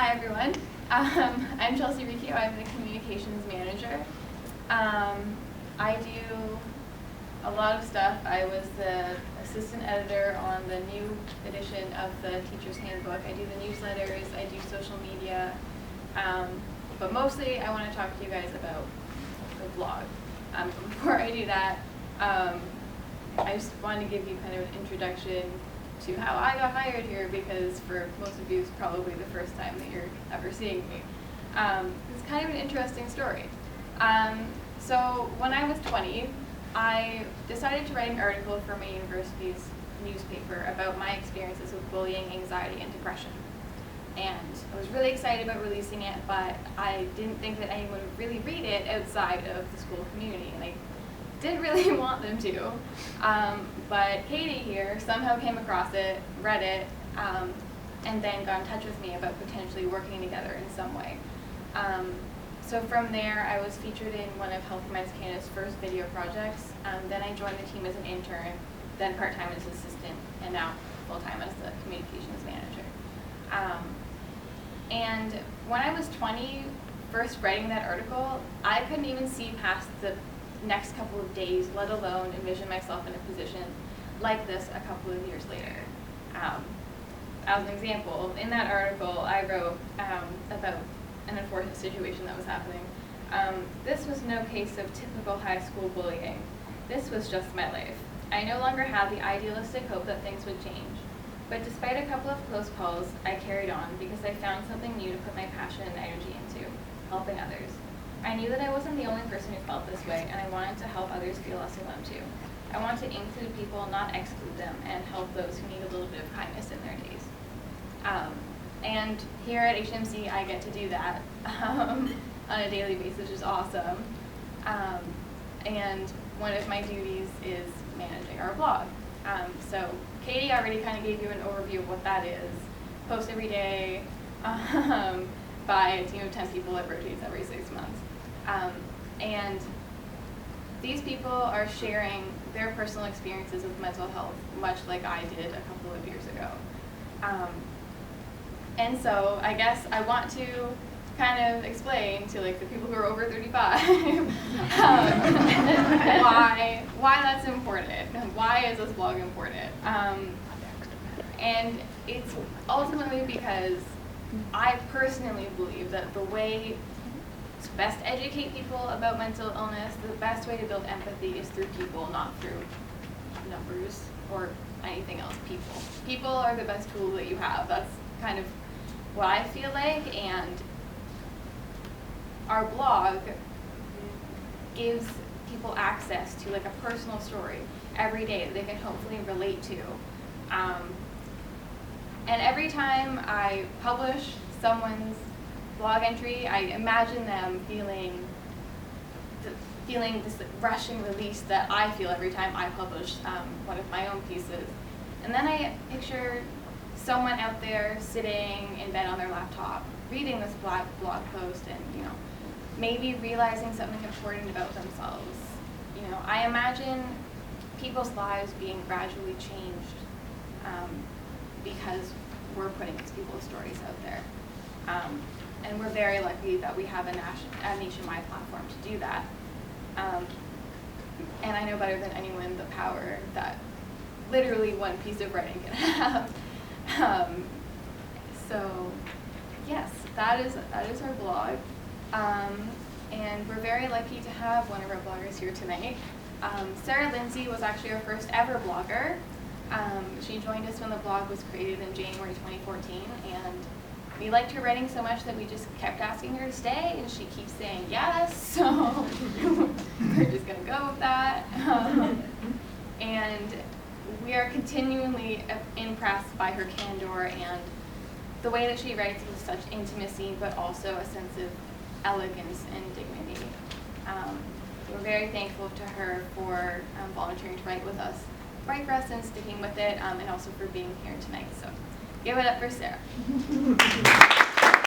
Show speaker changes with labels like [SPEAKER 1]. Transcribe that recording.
[SPEAKER 1] Hi everyone. I'm Chelsea Ricchio. I'm the communications manager. I do a lot of stuff. I was the assistant editor on the new edition of the Teacher's Handbook. I do the newsletters, I do social media, but mostly I want to talk to you guys about the blog. Before I do that, I just wanted to give you kind of an introduction to how I got hired here, because for most of you it's probably the first time that you're ever seeing me. It's kind of an interesting story. So when I was 20, I decided to write an article for my university's newspaper about my experiences with bullying, anxiety, and depression. And I was really excited about releasing it, but I didn't think that anyone would really read it outside of the school community, and I didn't really want them to. But Katie here somehow came across it, read it, and then got in touch with me about potentially working together in some way. So from there, I was featured in one of Health Minds Canada's first video projects. Then I joined the team as an intern, then part-time as assistant, and now full-time as the communications manager. And when I was 20, first writing that article, I couldn't even see past the next couple of days, let alone envision myself in a position like this a couple of years later. As an example, in that article I wrote about an unfortunate situation that was happening. This was no case of typical high school bullying. This was just my life. I no longer had the idealistic hope that things would change. But despite a couple of close calls, I carried on because I found something new to put my passion and energy into, helping others. I knew that I wasn't the only person who felt this way, and I wanted to help others feel less alone too. I want to include people, not exclude them, and help those who need a little bit of kindness in their days. And here at HMC, I get to do that on a daily basis, which is awesome. And one of my duties is managing our blog. So Katie already kind of gave you an overview of what that is. Post every day by a team of 10 people that rotates every 6 months. And these people are sharing their personal experiences with mental health, much like I did a couple of years ago. And so I guess I want to kind of explain to like the people who are over 35 why that's important. Why is this blog important? And it's ultimately because I personally believe that the way to best educate people about mental illness, the best way to build empathy is through people, not through numbers or anything else. People. People are the best tool that you have. That's kind of what I feel like, and our blog gives people access to like a personal story every day that they can hopefully relate to. And every time I publish someone's blog entry, I imagine them feeling this rushing release that I feel every time I publish one of my own pieces. And then I picture someone out there sitting in bed on their laptop, reading this blog post, and maybe realizing something important about themselves. I imagine people's lives being gradually changed because we're putting these people's stories out there. And we're very lucky that we have a nationwide platform to do that. And I know better than anyone the power that literally one piece of writing can have. So yes, that is our blog. And we're very lucky to have one of our bloggers here tonight. Sarah Lindsay was actually our first ever blogger. She joined us when the blog was created in January 2014, and we liked her writing so much that we just kept asking her to stay, and she keeps saying yes, so we're just going to go with that. And we are continually impressed by her candor and the way that she writes with such intimacy, but also a sense of elegance and dignity. We're very thankful to her for volunteering to write for us and sticking with it, and also for being here tonight. So give it up for Sarah.